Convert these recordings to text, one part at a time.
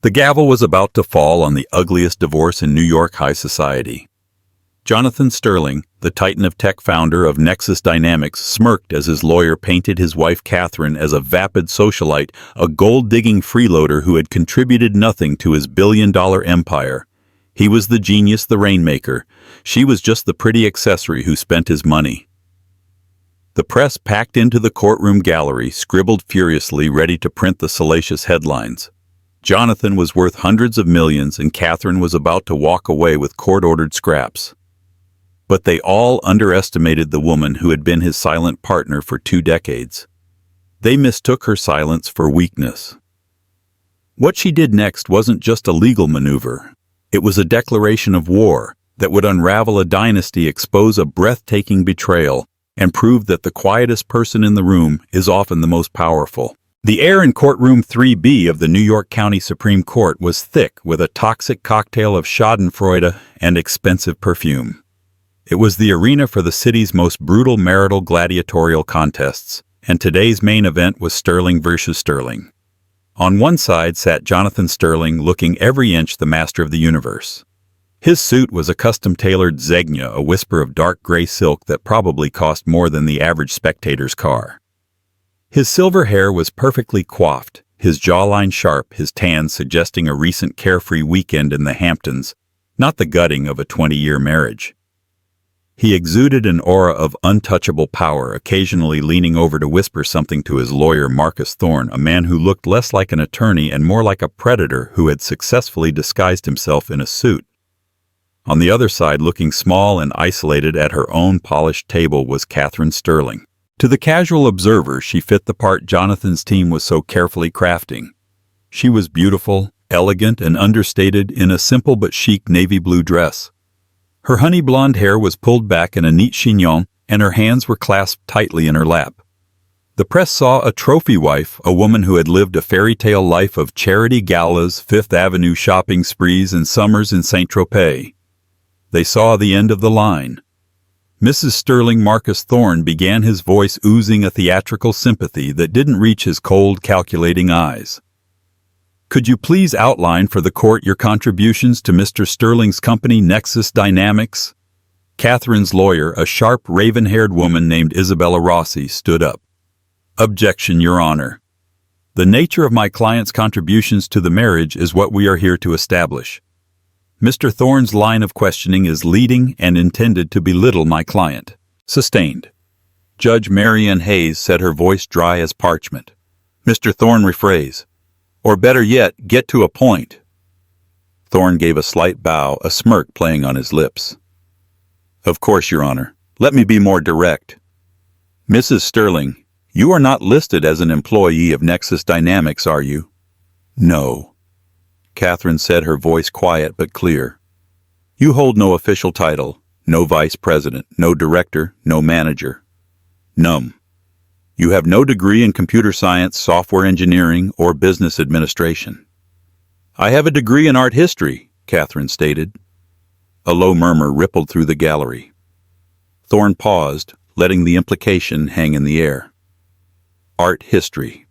The gavel was about to fall on the ugliest divorce in New York high society. Jonathan Sterling, the titan of tech founder of Nexus Dynamics, smirked as his lawyer painted his wife Catherine as a vapid socialite, a gold-digging freeloader who had contributed nothing to his billion-dollar empire. He was the genius, the rainmaker. She was just the pretty accessory who spent his money. The press packed into the courtroom gallery, scribbled furiously, ready to print the salacious headlines. Jonathan was worth hundreds of millions, and Catherine was about to walk away with court-ordered scraps. But they all underestimated the woman who had been his silent partner for 2 decades. They mistook her silence for weakness. What she did next wasn't just a legal maneuver. It was a declaration of war that would unravel a dynasty, expose a breathtaking betrayal, and prove that the quietest person in the room is often the most powerful. The air in courtroom 3B of the New York County Supreme Court was thick with a toxic cocktail of schadenfreude and expensive perfume. It was the arena for the city's most brutal marital gladiatorial contests, and today's main event was Sterling versus Sterling. On one side sat Jonathan Sterling, looking every inch the master of the universe. His suit was a custom-tailored Zegna, a whisper of dark gray silk that probably cost more than the average spectator's car. His silver hair was perfectly coiffed, his jawline sharp, his tan suggesting a recent carefree weekend in the Hamptons, not the gutting of a 20-year marriage. He exuded an aura of untouchable power, occasionally leaning over to whisper something to his lawyer Marcus Thorne, a man who looked less like an attorney and more like a predator who had successfully disguised himself in a suit. On the other side, looking small and isolated at her own polished table, was Catherine Sterling. To the casual observer, she fit the part Jonathan's team was so carefully crafting. She was beautiful, elegant, and understated in a simple but chic navy blue dress. Her honey blonde hair was pulled back in a neat chignon, and her hands were clasped tightly in her lap. The press saw a trophy wife, a woman who had lived a fairy tale life of charity galas, Fifth Avenue shopping sprees, and summers in Saint-Tropez. They saw the end of the line. Mrs. Sterling. Marcus Thorne began, his voice oozing a theatrical sympathy that didn't reach his cold, calculating eyes. Could you please outline for the court your contributions to Mr. Sterling's company, Nexus Dynamics? Catherine's lawyer, a sharp, raven-haired woman named Isabella Rossi, stood up. Objection, Your Honor. The nature of my client's contributions to the marriage is what we are here to establish. Mr. Thorne's line of questioning is leading and intended to belittle my client. Sustained. Judge Marianne Hayes said, her voice dry as parchment. Mr. Thorne, rephrase. Or better yet, get to a point. Thorne gave a slight bow, a smirk playing on his lips. Of course, Your Honor. Let me be more direct. Mrs. Sterling, you are not listed as an employee of Nexus Dynamics, are you? No. Catherine said, her voice quiet but clear. You hold no official title, no vice president, no director, no manager. None. You have no degree in computer science, software engineering, or business administration. I have a degree in art history, Catherine stated. A low murmur rippled through the gallery. Thorne paused, letting the implication hang in the air. Art history.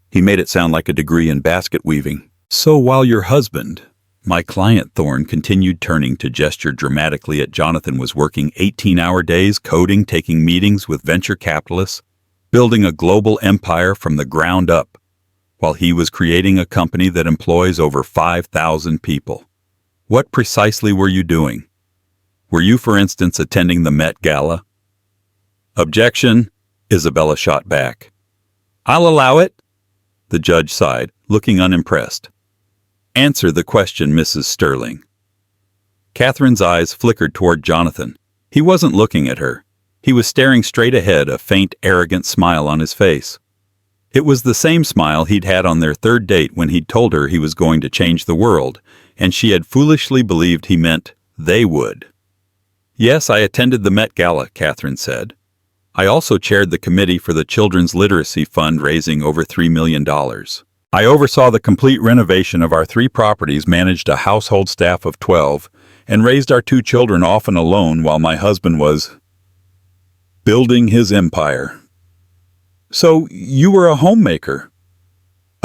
He made it sound like a degree in basket weaving. So while your husband, my client Thorne continued, turning to gesture dramatically at Jonathan, was working 18-hour days, coding, taking meetings with venture capitalists, building a global empire from the ground up, while he was creating a company that employs over 5,000 people. What precisely were you doing? Were you, for instance, attending the Met Gala? Objection, Isabella shot back. I'll allow it. The judge sighed, looking unimpressed. Answer the question, Mrs. Sterling. Catherine's eyes flickered toward Jonathan. He wasn't looking at her. He was staring straight ahead, a faint, arrogant smile on his face. It was the same smile he'd had on their third date when he'd told her he was going to change the world, and she had foolishly believed he meant they would. Yes, I attended the Met Gala, Catherine said. I also chaired the committee for the Children's Literacy Fund, raising over $3 million. I oversaw the complete renovation of our 3 properties, managed a household staff of 12, and raised our 2 children often alone while my husband was building his empire. So you were a homemaker?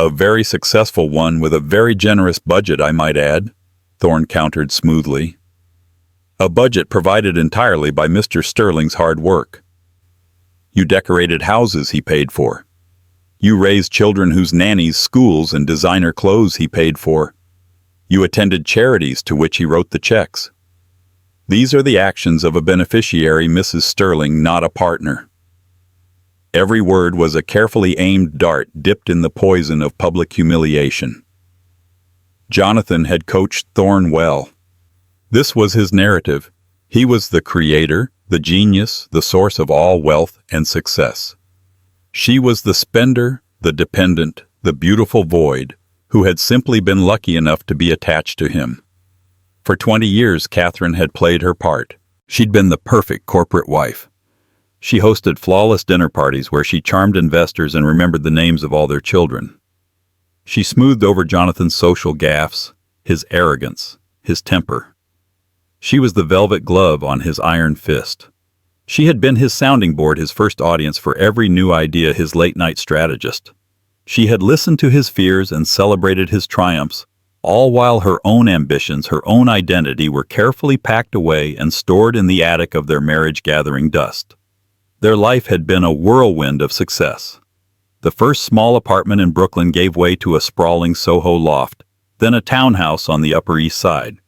A very successful one with a very generous budget, I might add, Thorne countered smoothly. A budget provided entirely by Mr. Sterling's hard work. You decorated houses he paid for. You raised children whose nannies, schools, and designer clothes he paid for. You attended charities to which he wrote the checks. These are the actions of a beneficiary, Mrs. Sterling, not a partner. Every word was a carefully aimed dart dipped in the poison of public humiliation. Jonathan had coached Thorne well. This was his narrative. He was the creator, the genius, the source of all wealth and success. She was the spender, the dependent, the beautiful void, who had simply been lucky enough to be attached to him. For 20 years, Catherine had played her part. She'd been the perfect corporate wife. She hosted flawless dinner parties where she charmed investors and remembered the names of all their children. She smoothed over Jonathan's social gaffes, his arrogance, his temper. She was the velvet glove on his iron fist. She had been his sounding board, his first audience for every new idea, his late-night strategist. She had listened to his fears and celebrated his triumphs, all while her own ambitions, her own identity were carefully packed away and stored in the attic of their marriage gathering dust. Their life had been a whirlwind of success. The first small apartment in Brooklyn gave way to a sprawling Soho loft, then a townhouse on the Upper East Side.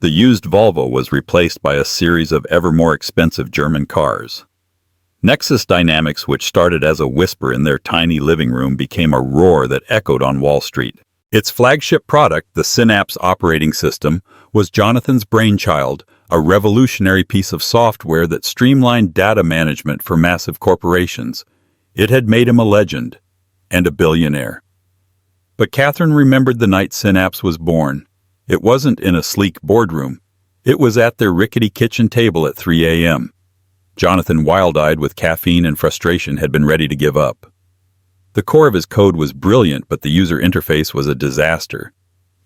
The used Volvo was replaced by a series of ever more expensive German cars. Nexus Dynamics, which started as a whisper in their tiny living room, became a roar that echoed on Wall Street. Its flagship product, the Synapse operating system, was Jonathan's brainchild, a revolutionary piece of software that streamlined data management for massive corporations. It had made him a legend and a billionaire. But Catherine remembered the night Synapse was born. It wasn't in a sleek boardroom. It was at their rickety kitchen table at 3 a.m. Jonathan, wild-eyed with caffeine and frustration, had been ready to give up. The core of his code was brilliant, but the user interface was a disaster.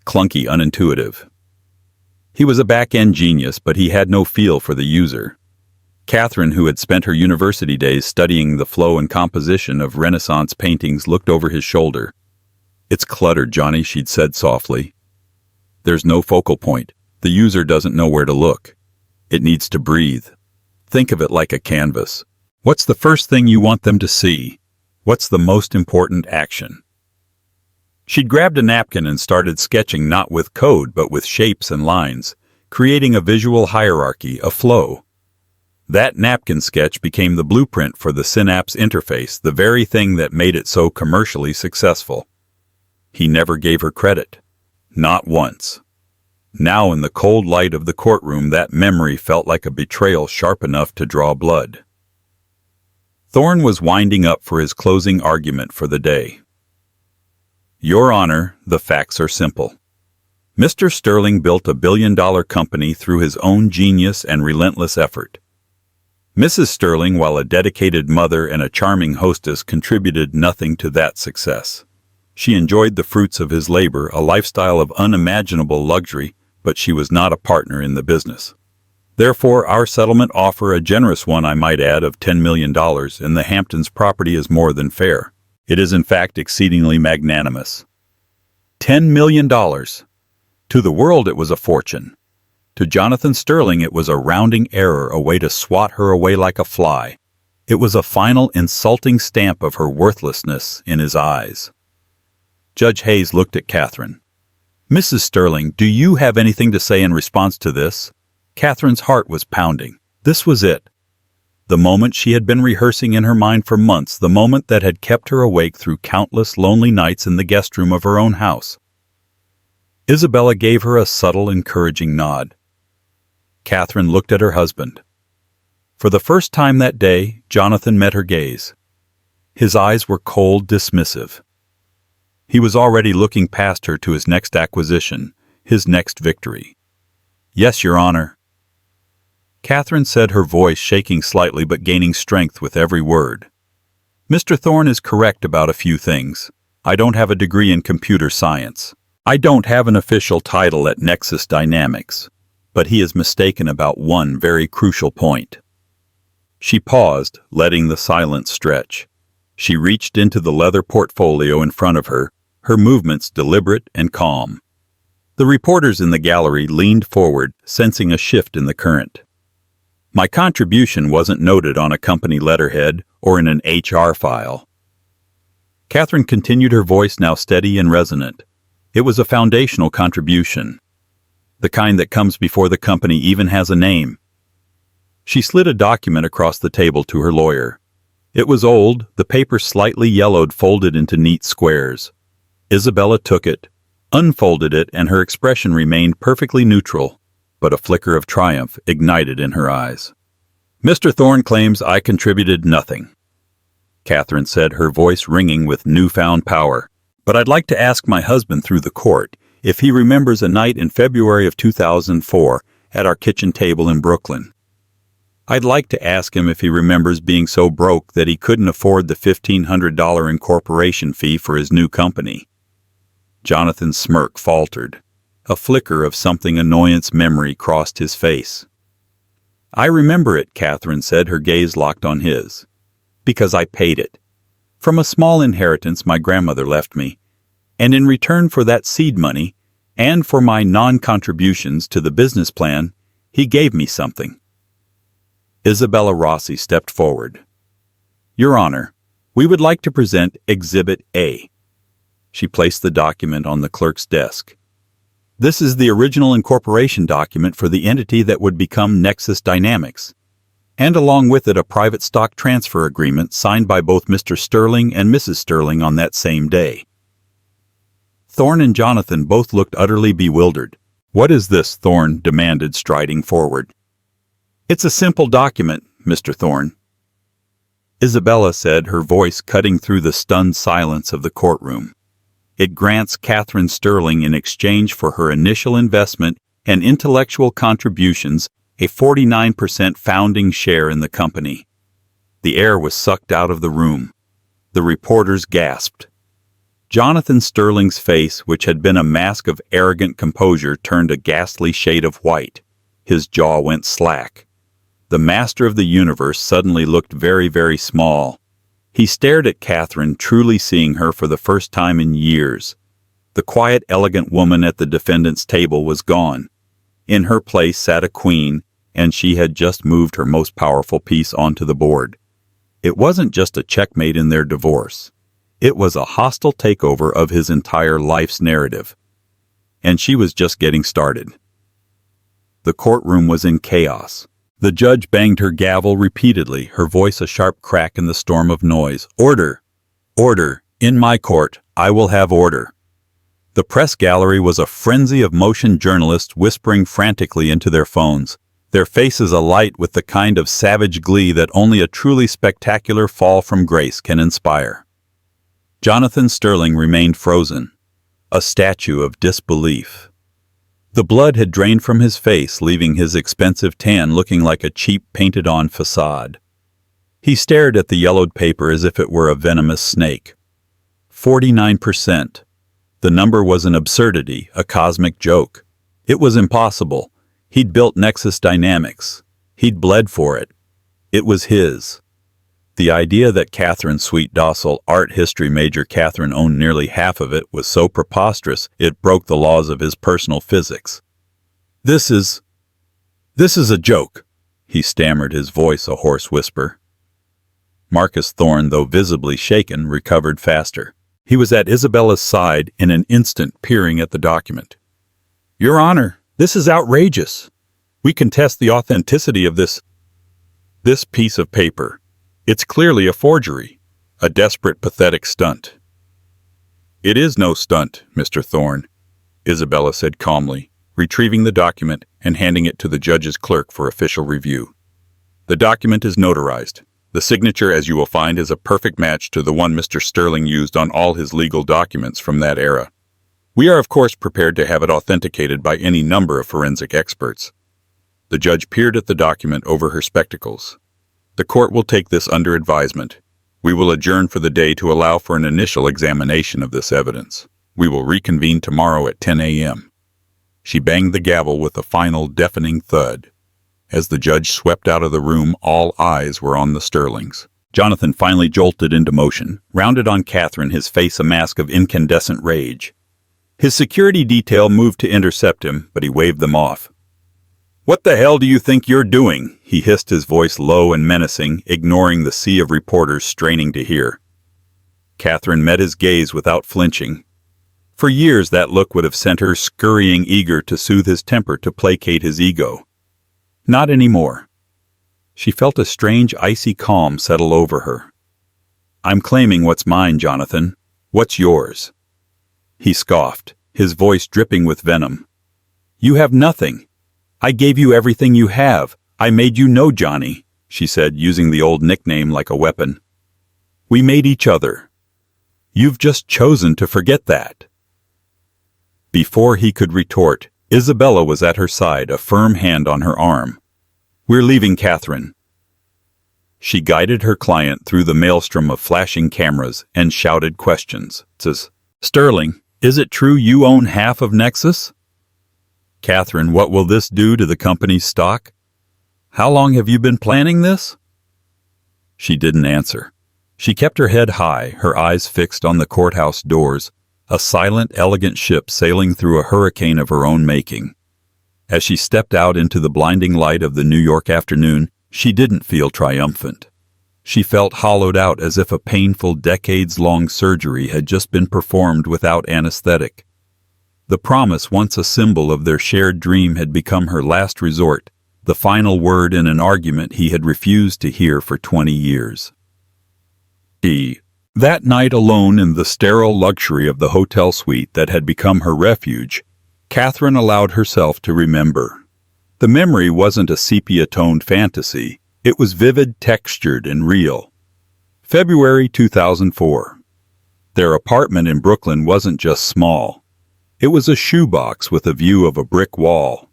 Clunky, unintuitive. He was a back-end genius, but he had no feel for the user. Catherine, who had spent her university days studying the flow and composition of Renaissance paintings, looked over his shoulder. "It's cluttered, Johnny," she'd said softly. "There's no focal point. The user doesn't know where to look. It needs to breathe. Think of it like a canvas. What's the first thing you want them to see? What's the most important action?" She'd grabbed a napkin and started sketching, not with code, but with shapes and lines, creating a visual hierarchy, a flow. That napkin sketch became the blueprint for the Synapse interface, the very thing that made it so commercially successful. He never gave her credit. Not once. Now, in the cold light of the courtroom, that memory felt like a betrayal sharp enough to draw blood. Thorne was winding up for his closing argument for the day. "Your Honor, the facts are simple. Mr. Sterling built a billion-dollar company through his own genius and relentless effort. Mrs. Sterling, while a dedicated mother and a charming hostess, contributed nothing to that success. She enjoyed the fruits of his labor, a lifestyle of unimaginable luxury, but she was not a partner in the business. Therefore, our settlement offer, a generous one I might add, of $10 million in the Hamptons property is more than fair. It is in fact exceedingly magnanimous. $10 million. To the world it was a fortune. To Jonathan Sterling it was a rounding error, a way to swat her away like a fly. It was a final insulting stamp of her worthlessness in his eyes. Judge Hayes looked at Catherine. "Mrs. Sterling, do you have anything to say in response to this?" Catherine's heart was pounding. This was it. The moment she had been rehearsing in her mind for months, the moment that had kept her awake through countless lonely nights in the guest room of her own house. Isabella gave her a subtle, encouraging nod. Catherine looked at her husband. For the first time that day, Jonathan met her gaze. His eyes were cold, dismissive. He was already looking past her to his next acquisition, his next victory. "Yes, Your Honor." Catherine said, her voice shaking slightly but gaining strength with every word. "Mr. Thorne is correct about a few things. I don't have a degree in computer science. I don't have an official title at Nexus Dynamics. But he is mistaken about one very crucial point." She paused, letting the silence stretch. She reached into the leather portfolio in front of her, her movements deliberate and calm. The reporters in the gallery leaned forward, sensing a shift in the current. My contribution wasn't noted on a company letterhead or in an HR file. Catherine continued, her voice now steady and resonant. It was a foundational contribution, the kind that comes before the company even has a name. She slid a document across the table to her lawyer. It was old, the paper slightly yellowed, folded into neat squares. Isabella took it, unfolded it, and her expression remained perfectly neutral, but a flicker of triumph ignited in her eyes. "Mr. Thorne claims I contributed nothing," Catherine said, her voice ringing with newfound power. "But I'd like to ask my husband through the court if he remembers a night in February of 2004 at our kitchen table in Brooklyn. I'd like to ask him if he remembers being so broke that he couldn't afford the $1,500 incorporation fee for his new company." Jonathan's smirk faltered. A flicker of something annoyance memory crossed his face. "I remember it," Catherine said, her gaze locked on his. "Because I paid it. From a small inheritance my grandmother left me, and in return for that seed money, and for my non-contributions to the business plan, he gave me something." Isabella Rossi stepped forward. "Your Honor, we would like to present Exhibit A." She placed the document on the clerk's desk. "This is the original incorporation document for the entity that would become Nexus Dynamics, and along with it a private stock transfer agreement signed by both Mr. Sterling and Mrs. Sterling on that same day." Thorne and Jonathan both looked utterly bewildered. "What is this?" Thorne demanded, striding forward. "It's a simple document, Mr. Thorne," Isabella said, her voice cutting through the stunned silence of the courtroom. "It grants Catherine Sterling, in exchange for her initial investment and intellectual contributions, a 49% founding share in the company." The air was sucked out of the room. The reporters gasped. Jonathan Sterling's face, which had been a mask of arrogant composure, turned a ghastly shade of white. His jaw went slack. The master of the universe suddenly looked very, very small. He stared at Catherine, truly seeing her for the first time in years. The quiet, elegant woman at the defendant's table was gone. In her place sat a queen, and she had just moved her most powerful piece onto the board. It wasn't just a checkmate in their divorce. It was a hostile takeover of his entire life's narrative. And she was just getting started. The courtroom was in chaos. The judge banged her gavel repeatedly, her voice a sharp crack in the storm of noise. "Order! Order! In my court, I will have order." The press gallery was a frenzy of motion journalists whispering frantically into their phones, their faces alight with the kind of savage glee that only a truly spectacular fall from grace can inspire. Jonathan Sterling remained frozen, a statue of disbelief. The blood had drained from his face, leaving his expensive tan looking like a cheap painted-on facade. He stared at the yellowed paper as if it were a venomous snake. 49%. The number was an absurdity, a cosmic joke. It was impossible. He'd built Nexus Dynamics. He'd bled for it. It was his. The idea that Catherine's sweet, docile art history major Catherine owned nearly half of it was so preposterous it broke the laws of his personal physics. This is a joke," he stammered, his voice a hoarse whisper. Marcus Thorne, though visibly shaken, recovered faster. He was at Isabella's side in an instant, peering at the document. "Your Honor, this is outrageous. We contest the authenticity of this piece of paper. It's clearly a forgery, a desperate, pathetic stunt." "It is no stunt, Mr. Thorne," Isabella said calmly, retrieving the document and handing it to the judge's clerk for official review. "The document is notarized. The signature, as you will find, is a perfect match to the one Mr. Sterling used on all his legal documents from that era. We are, of course, prepared to have it authenticated by any number of forensic experts." The judge peered at the document over her spectacles. "The court will take this under advisement. We will adjourn for the day to allow for an initial examination of this evidence. We will reconvene tomorrow at 10 a.m. She banged the gavel with a final deafening thud. As the judge swept out of the room, all eyes were on the Sterlings. Jonathan finally jolted into motion, rounded on Catherine, his face a mask of incandescent rage. His security detail moved to intercept him, but he waved them off. "What the hell do you think you're doing?" he hissed, his voice low and menacing, ignoring the sea of reporters straining to hear. Catherine met his gaze without flinching. For years that look would have sent her scurrying, eager to soothe his temper, to placate his ego. Not anymore. She felt a strange, icy calm settle over her. "I'm claiming what's mine, Jonathan. What's yours?" He scoffed, his voice dripping with venom. "You have nothing. I gave you everything you have. I made you know Johnny," she said, using the old nickname like a weapon. "We made each other. You've just chosen to forget that." Before he could retort, Isabella was at her side, a firm hand on her arm. "We're leaving, Catherine." She guided her client through the maelstrom of flashing cameras and shouted questions. "Sterling, is it true you own half of Nexus?" "Catherine, what will this do to the company's stock? How long have you been planning this?" She didn't answer. She kept her head high, her eyes fixed on the courthouse doors, a silent, elegant ship sailing through a hurricane of her own making. As she stepped out into the blinding light of the New York afternoon, she didn't feel triumphant. She felt hollowed out, as if a painful, decades-long surgery had just been performed without anesthetic. The promise, once a symbol of their shared dream, had become her last resort, the final word in an argument he had refused to hear for 20 years. That night, alone in the sterile luxury of the hotel suite that had become her refuge, Catherine allowed herself to remember. The memory wasn't a sepia-toned fantasy. It was vivid, textured, and real. February 2004. Their apartment in Brooklyn wasn't just small. It was a shoebox with a view of a brick wall.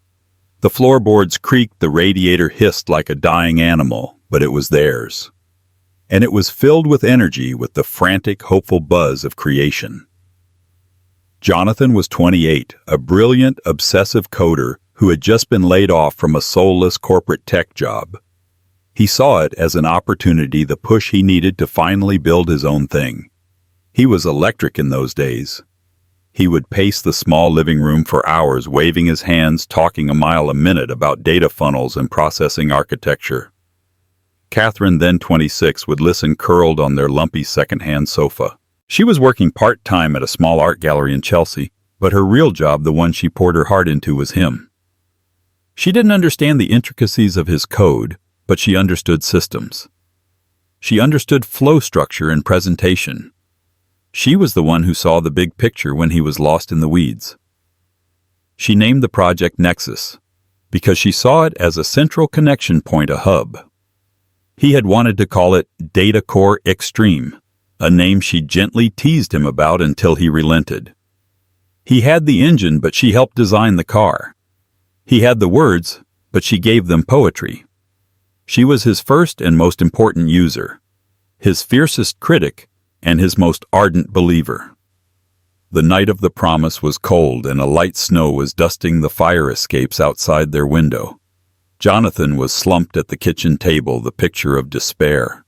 The floorboards creaked, the radiator hissed like a dying animal, but it was theirs. And it was filled with energy, with the frantic, hopeful buzz of creation. Jonathan was 28, a brilliant, obsessive coder who had just been laid off from a soulless corporate tech job. He saw it as an opportunity, the push he needed to finally build his own thing. He was electric in those days. He would pace the small living room for hours, waving his hands, talking a mile a minute about data funnels and processing architecture. Catherine, then 26, would listen curled on their lumpy second-hand sofa. She was working part-time at a small art gallery in Chelsea, but her real job, the one she poured her heart into, was him. She didn't understand the intricacies of his code, but she understood systems. She understood flow structure and presentation. She was the one who saw the big picture when he was lost in the weeds. She named the project Nexus, because she saw it as a central connection point, a hub. He had wanted to call it Data Core Extreme, a name she gently teased him about until he relented. He had the engine, but she helped design the car. He had the words, but she gave them poetry. She was his first and most important user, his fiercest critic, and his most ardent believer. The night of the promise was cold, and a light snow was dusting the fire escapes outside their window. Jonathan was slumped at the kitchen table, the picture of despair.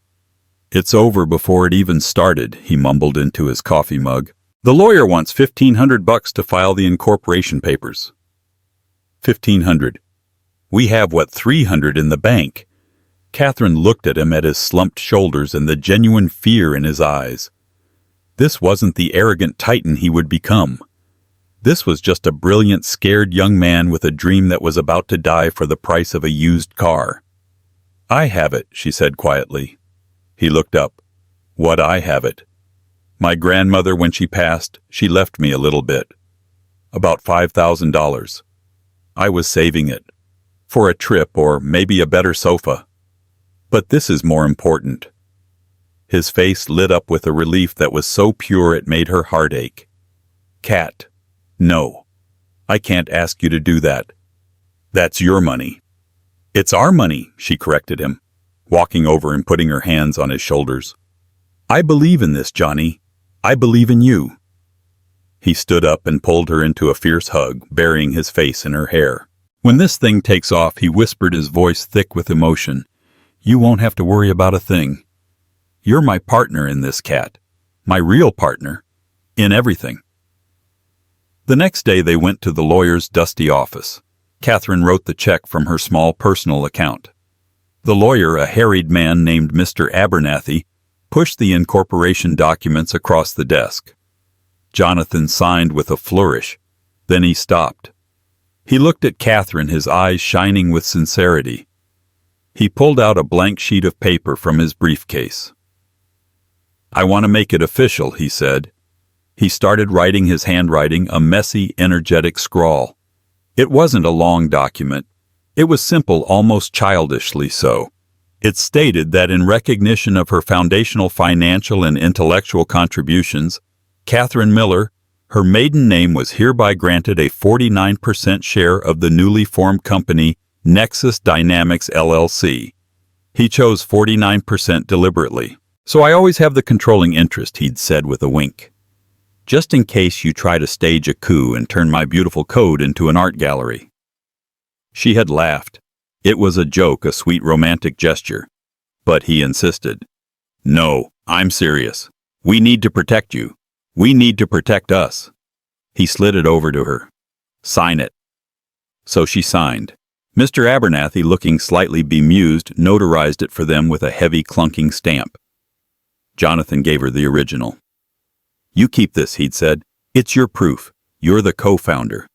"It's over before it even started," he mumbled into his coffee mug. "The lawyer wants $1,500 to file the incorporation papers." $1,500. We have, what, $300 in the bank? Catherine looked at him, at his slumped shoulders and the genuine fear in his eyes. This wasn't the arrogant titan he would become. This was just a brilliant, scared young man with a dream that was about to die for the price of a used car. "I have it," she said quietly. He looked up. "What, I have it?" "My grandmother, when she passed, she left me a little bit. About $5,000. I was saving it. For a trip, or maybe a better sofa. But this is more important." His face lit up with a relief that was so pure it made her heart ache. "Cat, no. I can't ask you to do that. That's your money." "It's our money," she corrected him, walking over and putting her hands on his shoulders. "I believe in this, Johnny. I believe in you." He stood up and pulled her into a fierce hug, burying his face in her hair. "When this thing takes off," he whispered, his voice thick with emotion, "you won't have to worry about a thing. You're my partner in this, Kat. My real partner. In everything." The next day they went to the lawyer's dusty office. Catherine wrote the check from her small personal account. The lawyer, a harried man named Mr. Abernathy, pushed the incorporation documents across the desk. Jonathan signed with a flourish. Then he stopped. He looked at Catherine, his eyes shining with sincerity. He pulled out a blank sheet of paper from his briefcase. "I want to make it official," he said. He started writing, his handwriting a messy, energetic scrawl. It wasn't a long document. It was simple, almost childishly so. It stated that in recognition of her foundational financial and intellectual contributions, Catherine Miller, her maiden name, was hereby granted a 49% share of the newly formed company Nexus Dynamics LLC. He chose 49% deliberately. "So I always have the controlling interest," he'd said with a wink. "Just in case you try to stage a coup and turn my beautiful code into an art gallery." She had laughed. It was a joke, a sweet romantic gesture. But he insisted. "No, I'm serious. We need to protect you. We need to protect us." He slid it over to her. "Sign it." So she signed. Mr. Abernathy, looking slightly bemused, notarized it for them with a heavy clunking stamp. Jonathan gave her the original. "You keep this," he'd said. "It's your proof. You're the co-founder."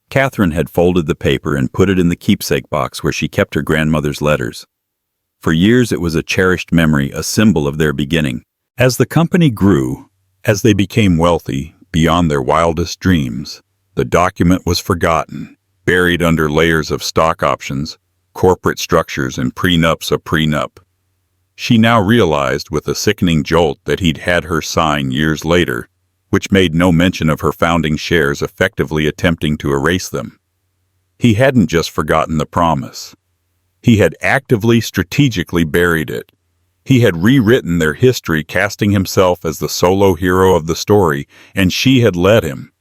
Catherine had folded the paper and put it in the keepsake box where she kept her grandmother's letters. For years it was a cherished memory, a symbol of their beginning. As the company grew, as they became wealthy beyond their wildest dreams, the document was forgotten, buried under layers of stock options, corporate structures, and prenups of prenup. She now realized with a sickening jolt that he'd had her sign years later, which made no mention of her founding shares, effectively attempting to erase them. He hadn't just forgotten the promise. He had actively, strategically buried it. He had rewritten their history, casting himself as the solo hero of the story, and she had let him.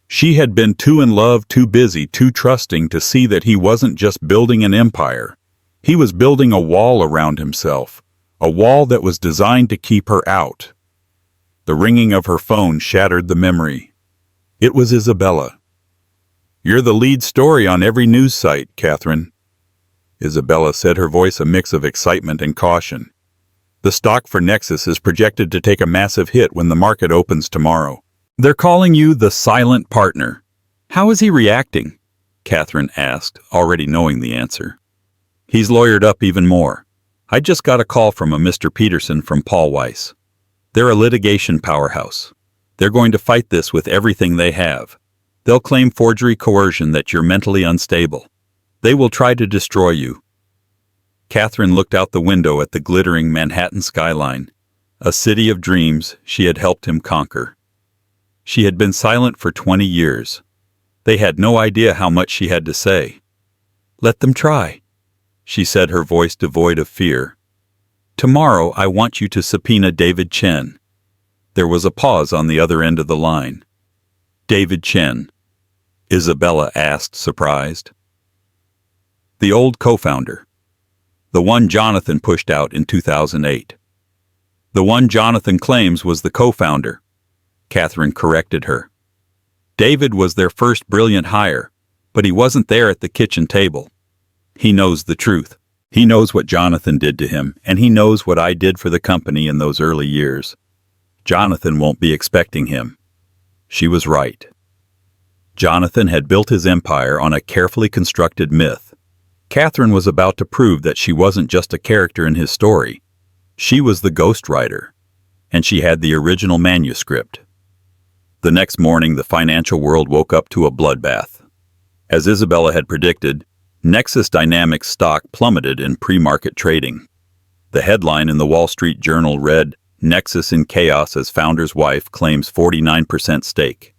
She had been too in love, too busy, too trusting to see that he wasn't just building an empire. He was building a wall around himself, a wall that was designed to keep her out. The ringing of her phone shattered the memory. It was Isabella. "You're the lead story on every news site, Catherine," Isabella said, her voice a mix of excitement and caution. "The stock for Nexus is projected to take a massive hit when the market opens tomorrow. They're calling you the silent partner." "How is he reacting?" Catherine asked, already knowing the answer. "He's lawyered up even more. I just got a call from a Mr. Peterson from Paul Weiss. They're a litigation powerhouse. They're going to fight this with everything they have. They'll claim forgery, coercion, that you're mentally unstable. They will try to destroy you." Catherine looked out the window at the glittering Manhattan skyline, a city of dreams she had helped him conquer. She had been silent for 20 years. They had no idea how much she had to say. "Let them try," she said, her voice devoid of fear. "Tomorrow I want you to subpoena David Chen." There was a pause on the other end of the line. "David Chen?" Isabella asked, surprised. "The old co-founder. The one Jonathan pushed out in 2008. The one Jonathan claims was the co-founder," Catherine corrected her. "David was their first brilliant hire, but he wasn't there at the kitchen table. He knows the truth. He knows what Jonathan did to him, and he knows what I did for the company in those early years. Jonathan won't be expecting him." She was right. Jonathan had built his empire on a carefully constructed myth. Catherine was about to prove that she wasn't just a character in his story. She was the ghostwriter, and she had the original manuscript. The next morning, the financial world woke up to a bloodbath. As Isabella had predicted, Nexus Dynamics stock plummeted in pre-market trading. The headline in the Wall Street Journal read, "Nexus in chaos as founder's wife claims 49% stake."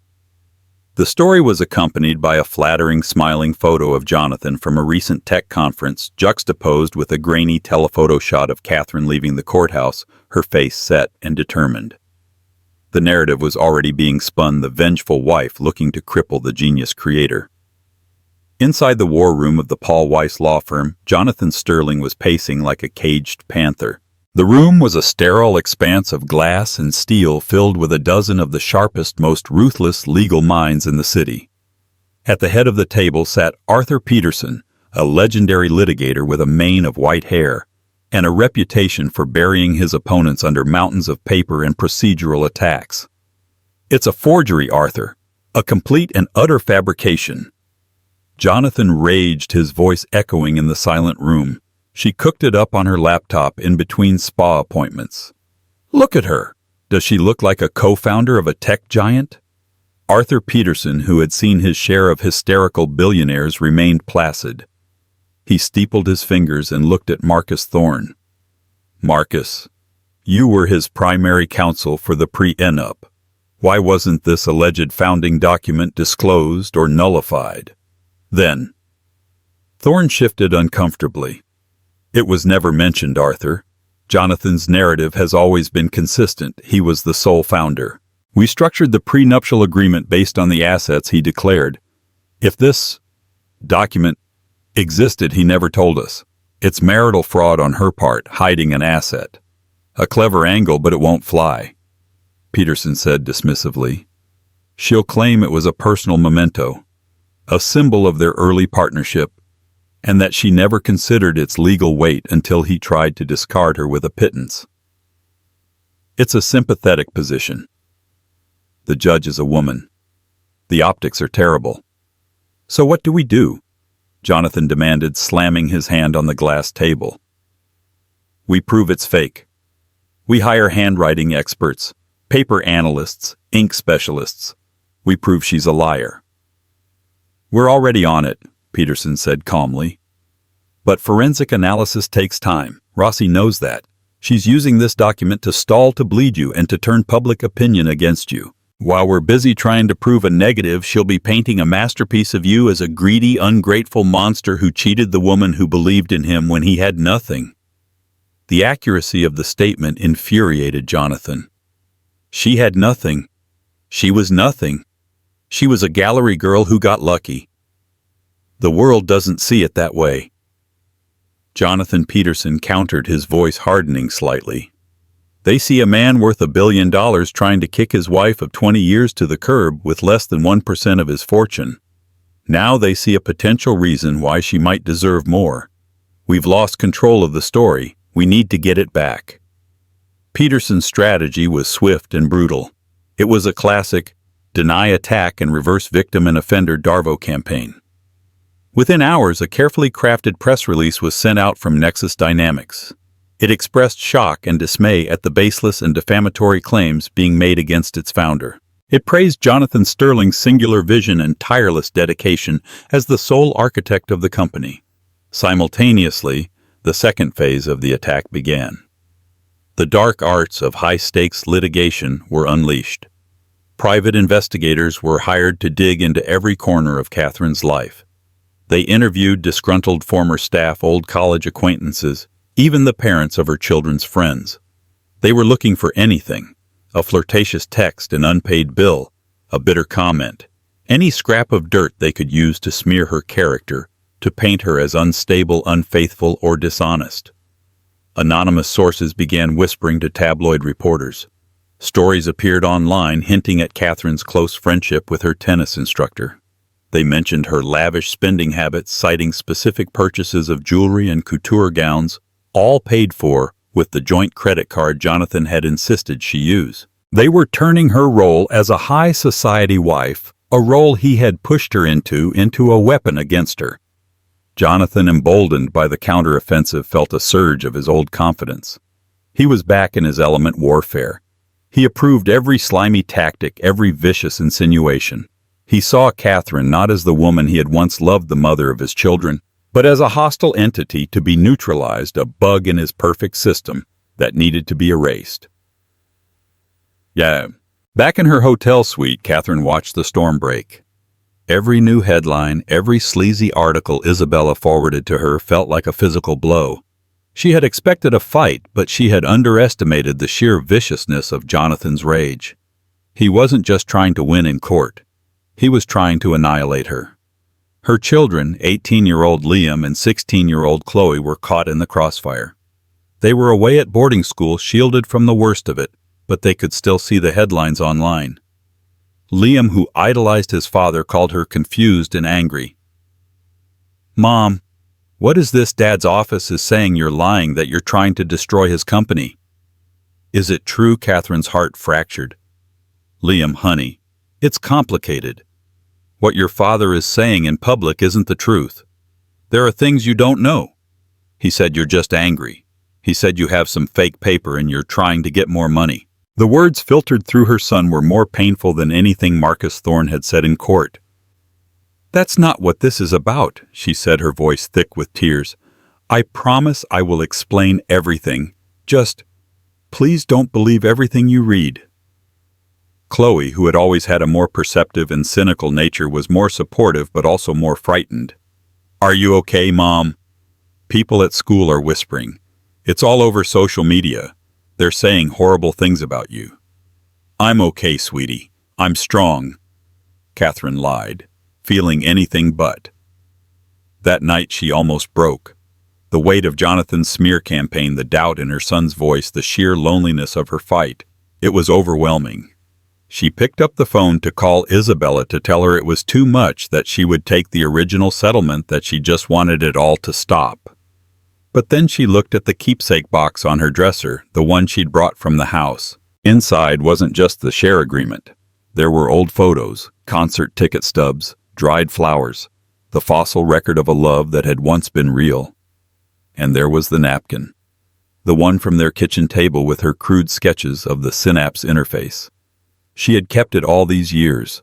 The story was accompanied by a flattering, smiling photo of Jonathan from a recent tech conference, juxtaposed with a grainy telephoto shot of Catherine leaving the courthouse, her face set and determined. The narrative was already being spun, the vengeful wife looking to cripple the genius creator. Inside the war room of the Paul Weiss law firm, Jonathan Sterling was pacing like a caged panther, The room was a sterile expanse of glass and steel filled with a dozen of the sharpest, most ruthless legal minds in the city. At the head of the table sat Arthur Peterson, a legendary litigator with a mane of white hair and a reputation for burying his opponents under mountains of paper and procedural attacks. "It's a forgery, Arthur. A complete and utter fabrication." Jonathan raged, his voice echoing in the silent room. She cooked it up on her laptop in between spa appointments. "Look at her. Does she look like a co-founder of a tech giant?" Arthur Peterson, who had seen his share of hysterical billionaires, remained placid. He steepled his fingers and looked at Marcus Thorne. "Marcus, you were his primary counsel for the prenup. Why wasn't this alleged founding document disclosed or nullified?" Then, Thorne shifted uncomfortably. "It was never mentioned, Arthur. Jonathan's narrative has always been consistent. He was the sole founder. We structured the prenuptial agreement based on the assets he declared. If this document existed, he never told us. It's marital fraud on her part, hiding an asset. A clever angle, but it won't fly," Peterson said dismissively. "She'll claim it was a personal memento, a symbol of their early partnership, and that she never considered its legal weight until he tried to discard her with a pittance. It's a sympathetic position. The judge is a woman. The optics are terrible. So what do we do?" Jonathan demanded, slamming his hand on the glass table. "We prove it's fake. We hire handwriting experts, paper analysts, ink specialists. We prove she's a liar." "We're already on it," Peterson said calmly. "But forensic analysis takes time. Rossi knows that. She's using this document to stall, to bleed you, and to turn public opinion against you. While we're busy trying to prove a negative, she'll be painting a masterpiece of you as a greedy, ungrateful monster who cheated the woman who believed in him when he had nothing." The accuracy of the statement infuriated Jonathan. She had nothing. She was nothing. She was a gallery girl who got lucky. The world doesn't see it that way. Jonathan Peterson countered, his voice hardening slightly. "They see a man worth $1 billion trying to kick his wife of 20 years to the curb with less than 1% of his fortune. Now they see a potential reason why she might deserve more. We've lost control of the story. We need to get it back." Peterson's strategy was swift and brutal. It was a classic deny, attack, and reverse victim and offender Darvo campaign. Within hours, a carefully crafted press release was sent out from Nexus Dynamics. It expressed shock and dismay at the baseless and defamatory claims being made against its founder. It praised Jonathan Sterling's singular vision and tireless dedication as the sole architect of the company. Simultaneously, the second phase of the attack began. The dark arts of high-stakes litigation were unleashed. Private investigators were hired to dig into every corner of Catherine's life. They interviewed disgruntled former staff, old college acquaintances, even the parents of her children's friends. They were looking for anything: a flirtatious text, an unpaid bill, a bitter comment, any scrap of dirt they could use to smear her character, to paint her as unstable, unfaithful, or dishonest. Anonymous sources began whispering to tabloid reporters. Stories appeared online hinting at Catherine's close friendship with her tennis instructor. They mentioned her lavish spending habits, citing specific purchases of jewelry and couture gowns, all paid for with the joint credit card Jonathan had insisted she use. They were turning her role as a high society wife, a role he had pushed her into a weapon against her. Jonathan, emboldened by the counteroffensive, felt a surge of his old confidence. He was back in his element: warfare. He approved every slimy tactic, every vicious insinuation. He saw Catherine not as the woman he had once loved, the mother of his children, but as a hostile entity to be neutralized, a bug in his perfect system that needed to be erased. Back in her hotel suite, Catherine watched the storm break. Every new headline, every sleazy article Isabella forwarded to her felt like a physical blow. She had expected a fight, but she had underestimated the sheer viciousness of Jonathan's rage. He wasn't just trying to win in court. He was trying to annihilate her. Her children, 18-year-old Liam and 16-year-old Chloe, were caught in the crossfire. They were away at boarding school, shielded from the worst of it, but they could still see the headlines online. Liam, who idolized his father, called her confused and angry. "Mom, what is this? Dad's office is saying you're lying, that you're trying to destroy his company." "Is it true?" Catherine's heart fractured. "Liam, honey, it's complicated. What your father is saying in public isn't the truth. There are things you don't know. He said you're just angry. He said you have some fake paper and you're trying to get more money." The words filtered through her son were more painful than anything Marcus Thorne had said in court. "That's not what this is about," she said, her voice thick with tears. "I promise I will explain everything. Just, please don't believe everything you read." Chloe, who had always had a more perceptive and cynical nature, was more supportive but also more frightened. "Are you okay, Mom? People at school are whispering. It's all over social media. They're saying horrible things about you." "I'm okay, sweetie. I'm strong," Catherine lied, feeling anything but. That night she almost broke. The weight of Jonathan's smear campaign, the doubt in her son's voice, the sheer loneliness of her fight. It was overwhelming. She picked up the phone to call Isabella to tell her it was too much, that she would take the original settlement, that she just wanted it all to stop. But then she looked at the keepsake box on her dresser, the one she'd brought from the house. Inside wasn't just the share agreement. There were old photos, concert ticket stubs, dried flowers, the fossil record of a love that had once been real. And there was the napkin, the one from their kitchen table with her crude sketches of the Synapse interface. She had kept it all these years.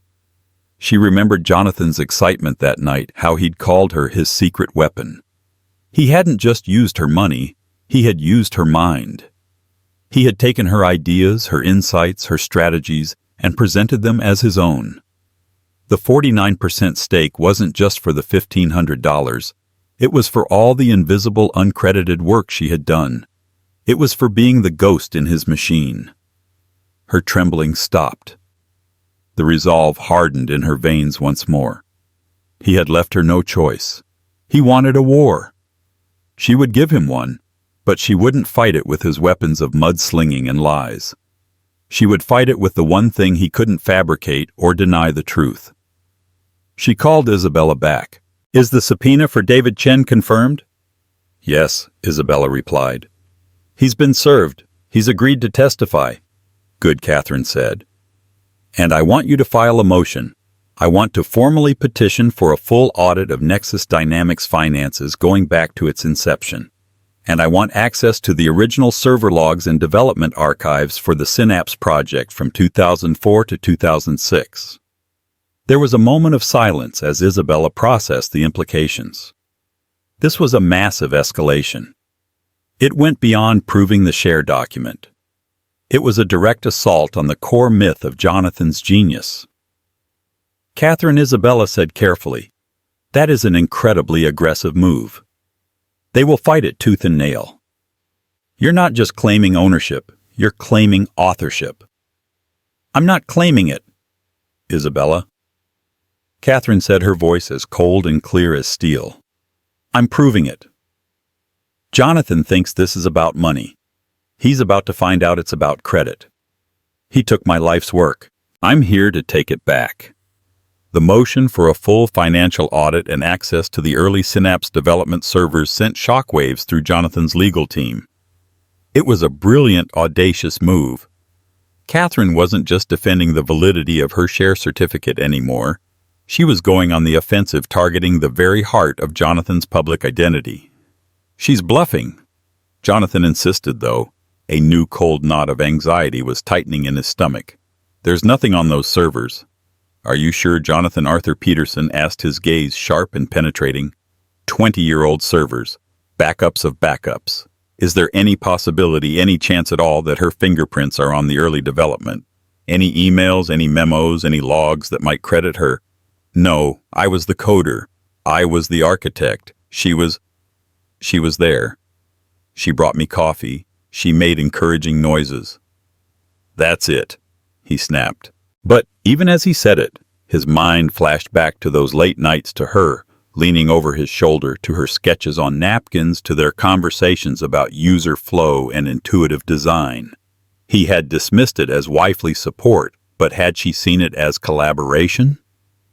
She remembered Jonathan's excitement that night, how he'd called her his secret weapon. He hadn't just used her money, he had used her mind. He had taken her ideas, her insights, her strategies, and presented them as his own. The 49% stake wasn't just for the $1,500. It was for all the invisible, uncredited work she had done. It was for being the ghost in his machine. Her trembling stopped. The resolve hardened in her veins once more. He had left her no choice. He wanted a war. She would give him one, but she wouldn't fight it with his weapons of mudslinging and lies. She would fight it with the one thing he couldn't fabricate or deny: the truth. She called Isabella back. "Is the subpoena for David Chen confirmed?" "Yes," Isabella replied. "He's been served. He's agreed to testify." "Good," Catherine said. "And I want you to file a motion. I want to formally petition for a full audit of Nexus Dynamics finances going back to its inception. And I want access to the original server logs and development archives for the Synapse project from 2004 to 2006. There was a moment of silence as Isabella processed the implications. This was a massive escalation. It went beyond proving the share document. It was a direct assault on the core myth of Jonathan's genius. Catherine, Isabella said carefully, "That is an incredibly aggressive move. They will fight it tooth and nail. You're not just claiming ownership, you're claiming authorship." "I'm not claiming it, Isabella," Catherine said, her voice as cold and clear as steel. "I'm proving it. Jonathan thinks this is about money. He's about to find out it's about credit. He took my life's work. I'm here to take it back." The motion for a full financial audit and access to the early Synapse development servers sent shockwaves through Jonathan's legal team. It was a brilliant, audacious move. Catherine wasn't just defending the validity of her share certificate anymore. She was going on the offensive, targeting the very heart of Jonathan's public identity. "She's bluffing," Jonathan insisted, though. A new cold knot of anxiety was tightening in his stomach. "There's nothing on those servers." "Are you sure?" Jonathan Arthur Peterson asked, his gaze sharp and penetrating. 20-year-old servers, backups of backups. Is there any possibility, any chance at all, that her fingerprints are on the early development? Any emails, any memos, any logs that might credit her? "No, I was the coder. I was the architect. She was there. She brought me coffee. She made encouraging noises." "That's it," he snapped. But even as he said it, his mind flashed back to those late nights, to her, leaning over his shoulder, to her sketches on napkins, to their conversations about user flow and intuitive design. He had dismissed it as wifely support, but had she seen it as collaboration?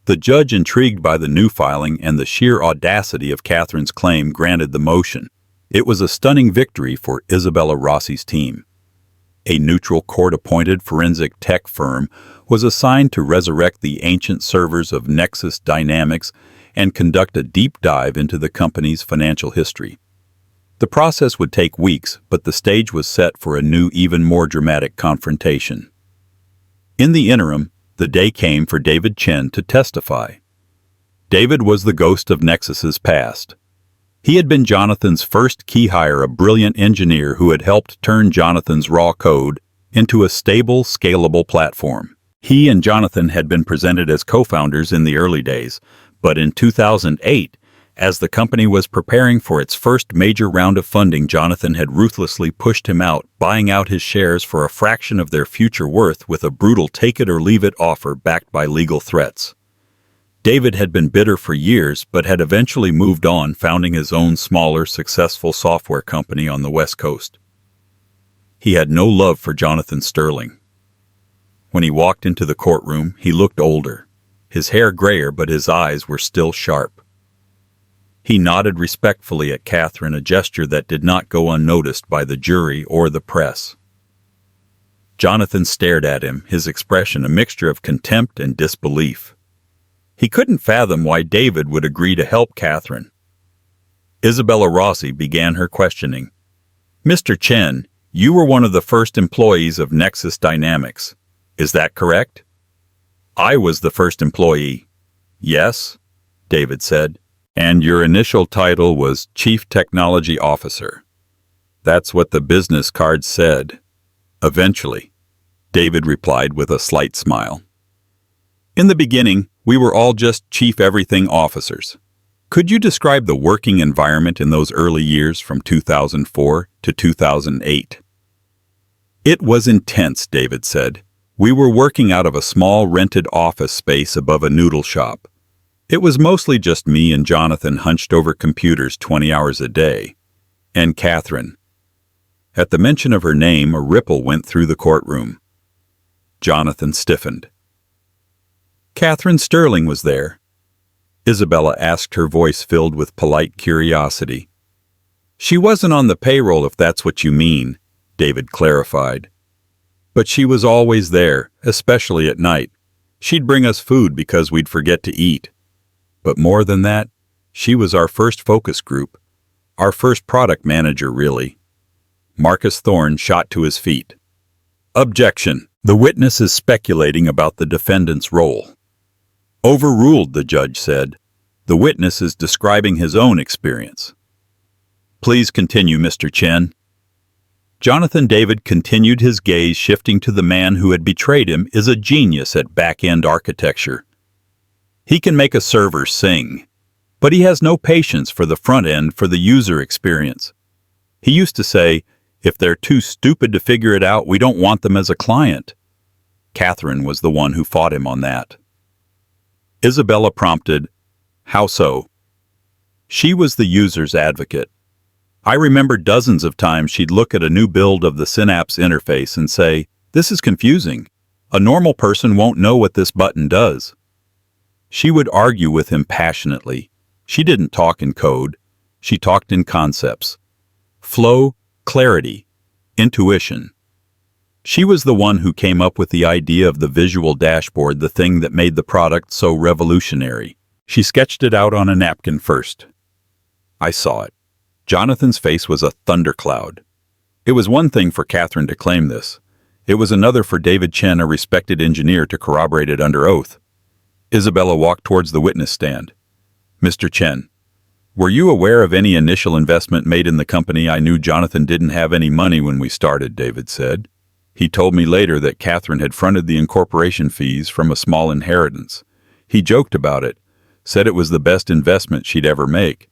The judge, intrigued by the new filing and the sheer audacity of Catherine's claim, granted the motion. It was a stunning victory for Isabella Rossi's team. A neutral court-appointed forensic tech firm was assigned to resurrect the ancient servers of Nexus Dynamics and conduct a deep dive into the company's financial history. The process would take weeks, but the stage was set for a new, even more dramatic confrontation. In the interim, the day came for David Chen to testify. David was the ghost of Nexus's past. He had been Jonathan's first key hire, a brilliant engineer who had helped turn Jonathan's raw code into a stable, scalable platform. He and Jonathan had been presented as co-founders in the early days, but in 2008, as the company was preparing for its first major round of funding, Jonathan had ruthlessly pushed him out, buying out his shares for a fraction of their future worth with a brutal take-it-or-leave-it offer backed by legal threats. David had been bitter for years, but had eventually moved on, founding his own smaller, successful software company on the West Coast. He had no love for Jonathan Sterling. When he walked into the courtroom, he looked older, his hair grayer, but his eyes were still sharp. He nodded respectfully at Catherine, a gesture that did not go unnoticed by the jury or the press. Jonathan stared at him, his expression a mixture of contempt and disbelief. He couldn't fathom why David would agree to help Catherine. Isabella Rossi began her questioning. "Mr. Chen, you were one of the first employees of Nexus Dynamics. Is that correct?" "I was the first employee." "Yes," David said. "And your initial title was Chief Technology Officer." "That's what the business card said." "Eventually," David replied with a slight smile. "In the beginning, we were all just Chief Everything Officers. Could you describe the working environment in those early years from 2004 to 2008? "It was intense," David said. "We were working out of a small rented office space above a noodle shop. It was mostly just me and Jonathan hunched over computers 20 hours a day. And Catherine." At the mention of her name, a ripple went through the courtroom. Jonathan stiffened. "Catherine Sterling was there?" Isabella asked, her voice filled with polite curiosity. "She wasn't on the payroll, if that's what you mean," David clarified. "But she was always there, especially at night. She'd bring us food because we'd forget to eat. But more than that, she was our first focus group, our first product manager, really." Marcus Thorne shot to his feet. "Objection. The witness is speculating about the defendant's role." "Overruled," the judge said. "The witness is describing his own experience." "Please continue, Mr. Chen." Jonathan David continued, his gaze shifting to the man who had betrayed him. "Is a genius at back-end architecture. He can make a server sing, but he has no patience for the front end, for the user experience. He used to say, if they're too stupid to figure it out, we don't want them as a client." Catherine was the one who fought him on that. Isabella prompted, "How so?" "She was the user's advocate. I remember dozens of times she'd look at a new build of the Synapse interface and say, 'This is confusing. A normal person won't know what this button does.' She would argue with him passionately. She didn't talk in code. She talked in concepts. Flow, clarity, intuition. She was the one who came up with the idea of the visual dashboard, the thing that made the product so revolutionary. She sketched it out on a napkin first. I saw it. Jonathan's face was a thundercloud. It was one thing for Catherine to claim this. It was another for David Chen, a respected engineer, to corroborate it under oath. Isabella walked towards the witness stand. "Mr. Chen, were you aware of any initial investment made in the company?" "I knew Jonathan didn't have any money when we started," David said. "He told me later that Catherine had fronted the incorporation fees from a small inheritance. He joked about it, said it was the best investment she'd ever make."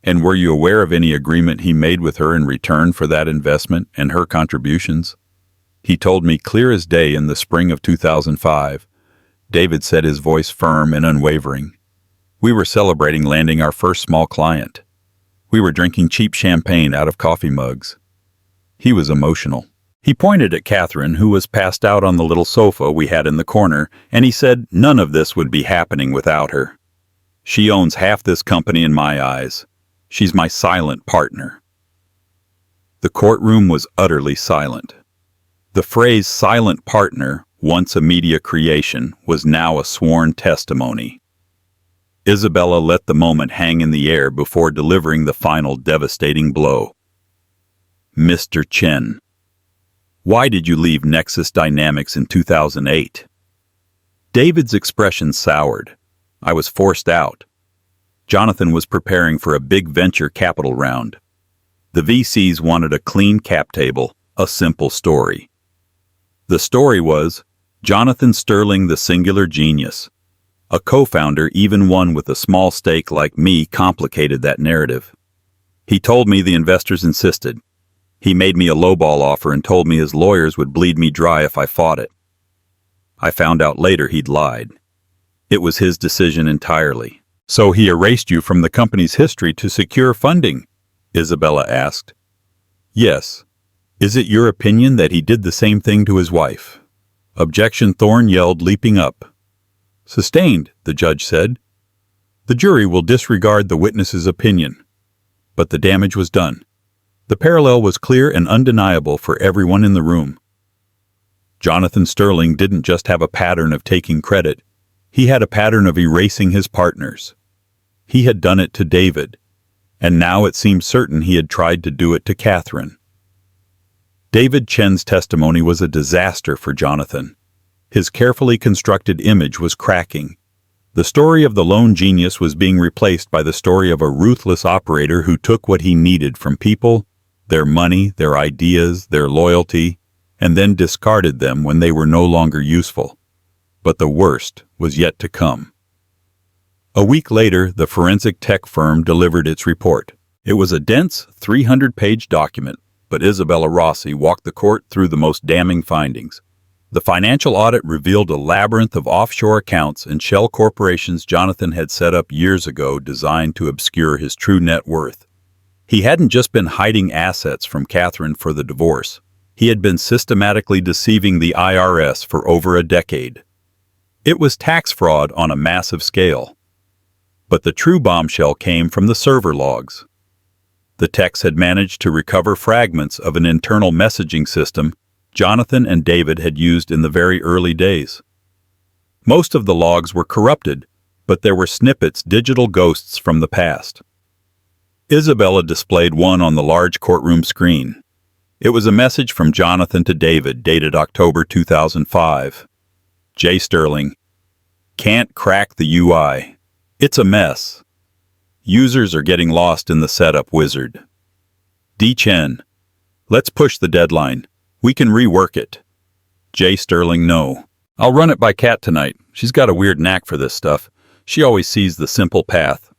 "And were you aware of any agreement he made with her in return for that investment and her contributions?" "He told me clear as day in the spring of 2005. David said, his voice firm and unwavering. We were celebrating landing our first small client. We were drinking cheap champagne out of coffee mugs. He was emotional. He pointed at Catherine, who was passed out on the little sofa we had in the corner, and he said none of this would be happening without her. She owns half this company in my eyes. She's my silent partner. The courtroom was utterly silent. The phrase silent partner, once a media creation, was now a sworn testimony. Isabella let the moment hang in the air before delivering the final devastating blow. Mr. Chen, why did you leave Nexus Dynamics in 2008? David's expression soured. I was forced out. Jonathan was preparing for a big venture capital round. The VCs wanted a clean cap table, a simple story. The story was Jonathan Sterling, the singular genius. A co-founder, even one with a small stake like me, complicated that narrative. He told me the investors insisted. He made me a lowball offer and told me his lawyers would bleed me dry if I fought it. I found out later he'd lied. It was his decision entirely. So he erased you from the company's history to secure funding? Isabella asked. Yes. Is it your opinion that he did the same thing to his wife? Objection, Thorne yelled, leaping up. Sustained, the judge said. The jury will disregard the witness's opinion. But the damage was done. The parallel was clear and undeniable for everyone in the room. Jonathan Sterling didn't just have a pattern of taking credit. He had a pattern of erasing his partners. He had done it to David, and now it seemed certain he had tried to do it to Catherine. David Chen's testimony was a disaster for Jonathan. His carefully constructed image was cracking. The story of the lone genius was being replaced by the story of a ruthless operator who took what he needed from people, their money, their ideas, their loyalty, and then discarded them when they were no longer useful. But the worst was yet to come. A week later, the forensic tech firm delivered its report. It was a dense, 300-page document, but Isabella Rossi walked the court through the most damning findings. The financial audit revealed a labyrinth of offshore accounts and shell corporations Jonathan had set up years ago designed to obscure his true net worth. He hadn't just been hiding assets from Catherine for the divorce. He had been systematically deceiving the IRS for over a decade. It was tax fraud on a massive scale. But the true bombshell came from the server logs. The techs had managed to recover fragments of an internal messaging system Jonathan and David had used in the very early days. Most of the logs were corrupted, but there were snippets, digital ghosts from the past. Isabella displayed one on the large courtroom screen. It was a message from Jonathan to David dated October 2005. J. Sterling, can't crack the UI. It's a mess. Users are getting lost in the setup wizard. D. Chen, let's push the deadline. We can rework it. J. Sterling, no. I'll run it by Kat tonight. She's got a weird knack for this stuff. She always sees the simple path.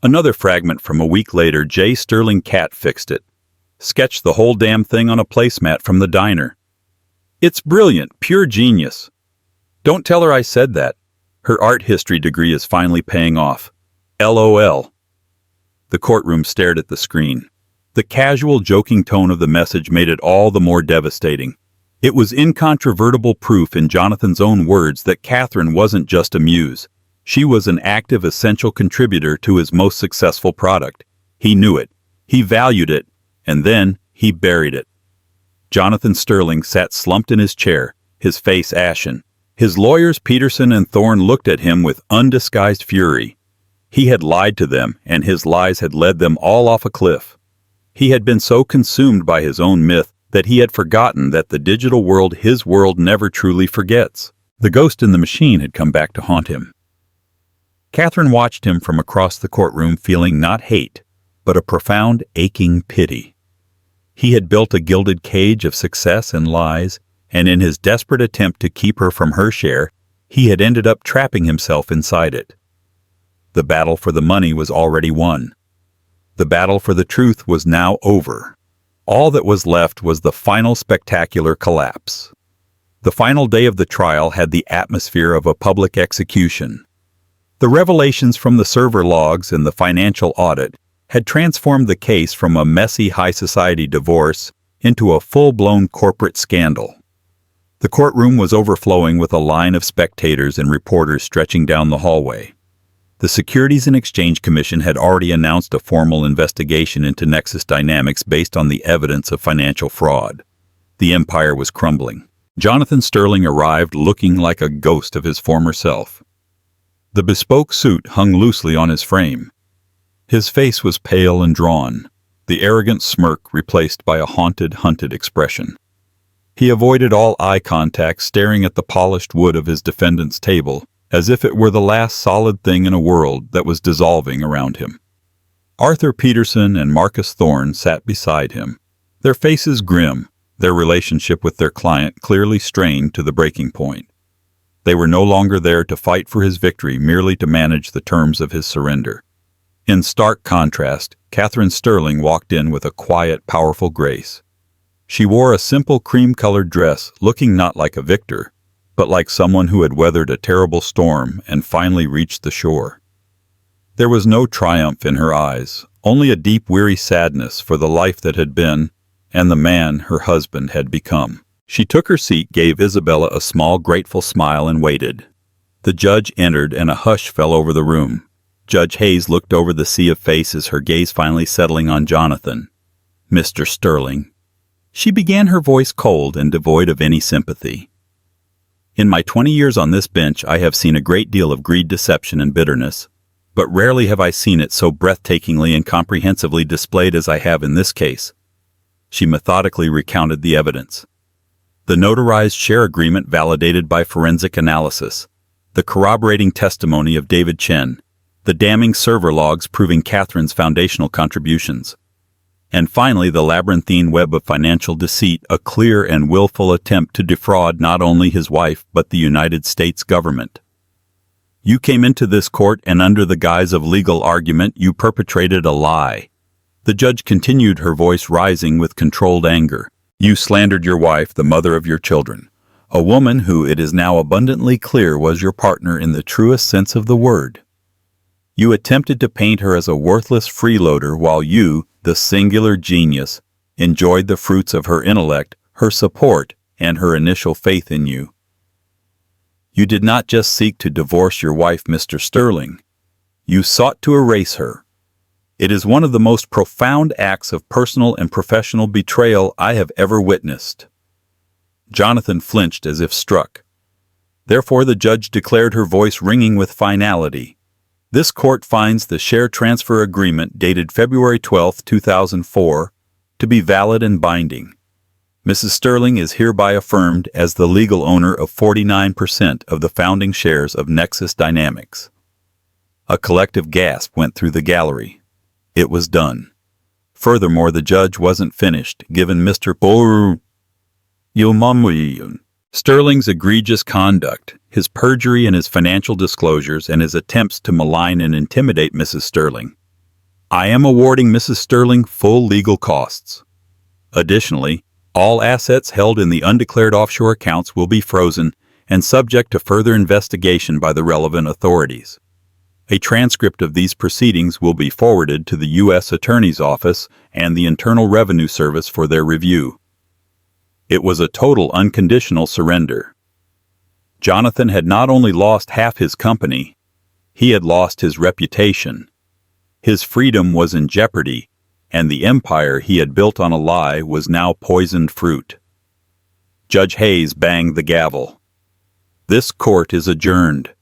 Another fragment from a week later, J. Sterling, Kat fixed it. Sketched the whole damn thing on a placemat from the diner. It's brilliant, pure genius. Don't tell her I said that. Her art history degree is finally paying off. LOL. The courtroom stared at the screen. The casual, joking tone of the message made it all the more devastating. It was incontrovertible proof in Jonathan's own words that Catherine wasn't just a muse. She was an active, essential contributor to his most successful product. He knew it. He valued it. And then he buried it. Jonathan Sterling sat slumped in his chair, his face ashen. His lawyers, Peterson and Thorne, looked at him with undisguised fury. He had lied to them, and his lies had led them all off a cliff. He had been so consumed by his own myth that he had forgotten that the digital world, his world, never truly forgets. The ghost in the machine had come back to haunt him. Catherine watched him from across the courtroom, feeling not hate, but a profound, aching pity. He had built a gilded cage of success and lies, and in his desperate attempt to keep her from her share, he had ended up trapping himself inside it. The battle for the money was already won. The battle for the truth was now over. All that was left was the final spectacular collapse. The final day of the trial had the atmosphere of a public execution. The revelations from the server logs and the financial audit had transformed the case from a messy high-society divorce into a full-blown corporate scandal. The courtroom was overflowing with a line of spectators and reporters stretching down the hallway. The Securities and Exchange Commission had already announced a formal investigation into Nexus Dynamics based on the evidence of financial fraud. The empire was crumbling. Jonathan Sterling arrived looking like a ghost of his former self. The bespoke suit hung loosely on his frame. His face was pale and drawn, the arrogant smirk replaced by a hunted expression. He avoided all eye contact, staring at the polished wood of his defendant's table, as if it were the last solid thing in a world that was dissolving around him. Arthur Peterson and Marcus Thorne sat beside him, their faces grim, their relationship with their client clearly strained to the breaking point. They were no longer there to fight for his victory, merely to manage the terms of his surrender. In stark contrast, Catherine Sterling walked in with a quiet, powerful grace. She wore a simple cream-colored dress, looking not like a victor, but like someone who had weathered a terrible storm and finally reached the shore. There was no triumph in her eyes, only a deep, weary sadness for the life that had been and the man her husband had become. She took her seat, gave Isabella a small, grateful smile, and waited. The judge entered, and a hush fell over the room. Judge Hayes looked over the sea of faces, her gaze finally settling on Jonathan. "Mr. Sterling." She began, her voice cold and devoid of any sympathy. "In my 20 years on this bench, I have seen a great deal of greed, deception, and bitterness, but rarely have I seen it so breathtakingly and comprehensively displayed as I have in this case." She methodically recounted the evidence. The notarized share agreement validated by forensic analysis, the corroborating testimony of David Chen, the damning server logs proving Catherine's foundational contributions, and finally the labyrinthine web of financial deceit, a clear and willful attempt to defraud not only his wife but the United States government. "You came into this court and under the guise of legal argument you perpetrated a lie." The judge continued, her voice rising with controlled anger. "You slandered your wife, the mother of your children, a woman who it is now abundantly clear was your partner in the truest sense of the word. You attempted to paint her as a worthless freeloader while you, the singular genius, enjoyed the fruits of her intellect, her support, and her initial faith in you. You did not just seek to divorce your wife, Mr. Sterling. You sought to erase her. It is one of the most profound acts of personal and professional betrayal I have ever witnessed." Jonathan flinched as if struck. Therefore the judge declared, her voice ringing with finality. "This court finds the share transfer agreement dated February 12, 2004, to be valid and binding. Mrs. Sterling is hereby affirmed as the legal owner of 49% of the founding shares of Nexus Dynamics." A collective gasp went through the gallery. It was done. Furthermore, the judge wasn't finished, given Mr. Sterling's egregious conduct, his perjury in his financial disclosures, and his attempts to malign and intimidate Mrs. Sterling. "I am awarding Mrs. Sterling full legal costs. Additionally, all assets held in the undeclared offshore accounts will be frozen and subject to further investigation by the relevant authorities. A transcript of these proceedings will be forwarded to the U.S. Attorney's Office and the Internal Revenue Service for their review." It was a total unconditional surrender. Jonathan had not only lost half his company, he had lost his reputation. His freedom was in jeopardy, and the empire he had built on a lie was now poisoned fruit. Judge Hayes banged the gavel. "This court is adjourned."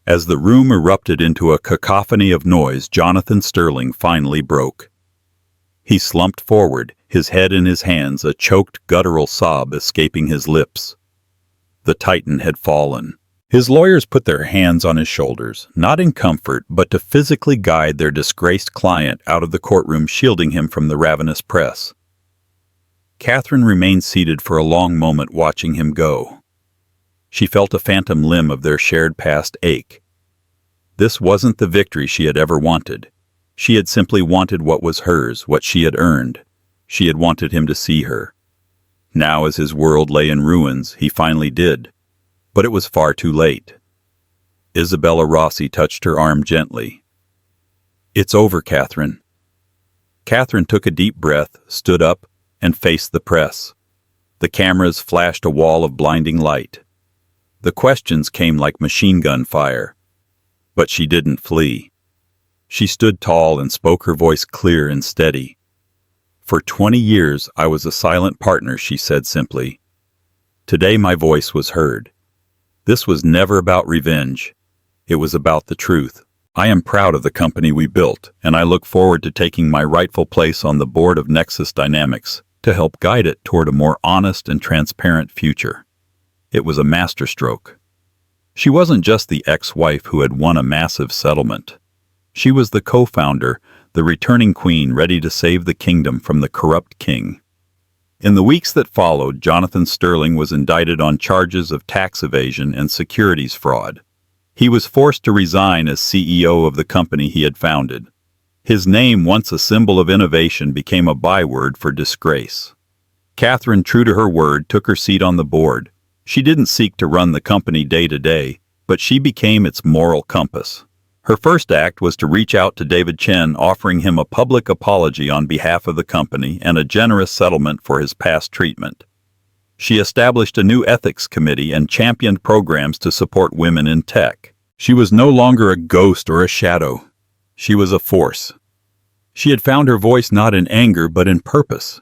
As the room erupted into a cacophony of noise, Jonathan Sterling finally broke. He slumped forward, his head in his hands, a choked, guttural sob escaping his lips. The Titan had fallen. His lawyers put their hands on his shoulders, not in comfort, but to physically guide their disgraced client out of the courtroom, shielding him from the ravenous press. Catherine remained seated for a long moment, watching him go. She felt a phantom limb of their shared past ache. This wasn't the victory she had ever wanted. She had simply wanted what was hers, what she had earned. She had wanted him to see her. Now, as his world lay in ruins, he finally did. But it was far too late. Isabella Rossi touched her arm gently. "It's over, Catherine." Catherine took a deep breath, stood up, and faced the press. The cameras flashed a wall of blinding light. The questions came like machine gun fire. But she didn't flee. She stood tall and spoke, her voice clear and steady. "For 20 years I was a silent partner," she said simply. "Today my voice was heard. This was never about revenge. It was about the truth. I am proud of the company we built, and I look forward to taking my rightful place on the board of Nexus Dynamics to help guide it toward a more honest and transparent future." It was a masterstroke. She wasn't just the ex-wife who had won a massive settlement. She was the co-founder, the returning queen ready to save the kingdom from the corrupt king. In the weeks that followed, Jonathan Sterling was indicted on charges of tax evasion and securities fraud. He was forced to resign as CEO of the company he had founded. His name, once a symbol of innovation, became a byword for disgrace. Catherine, true to her word, took her seat on the board. She didn't seek to run the company day to day, but she became its moral compass. Her first act was to reach out to David Chen, offering him a public apology on behalf of the company and a generous settlement for his past treatment. She established a new ethics committee and championed programs to support women in tech. She was no longer a ghost or a shadow. She was a force. She had found her voice not in anger but in purpose.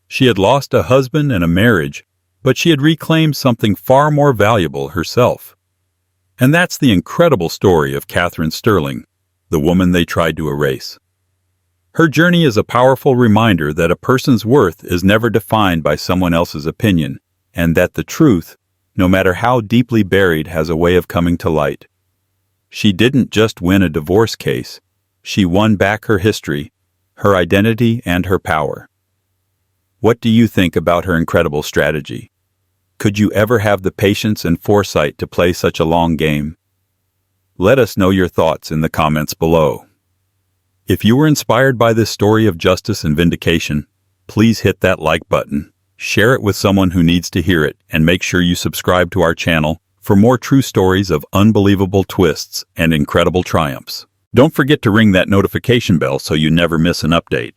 She had lost a husband and a marriage, but she had reclaimed something far more valuable, herself. And that's the incredible story of Catherine Sterling, the woman they tried to erase. Her journey is a powerful reminder that a person's worth is never defined by someone else's opinion, and that the truth, no matter how deeply buried, has a way of coming to light. She didn't just win a divorce case. She won back her history, her identity, and her power. What do you think about her incredible strategy? Could you ever have the patience and foresight to play such a long game? Let us know your thoughts in the comments below. If you were inspired by this story of justice and vindication, please hit that like button, share it with someone who needs to hear it, and make sure you subscribe to our channel for more true stories of unbelievable twists and incredible triumphs. Don't forget to ring that notification bell so you never miss an update.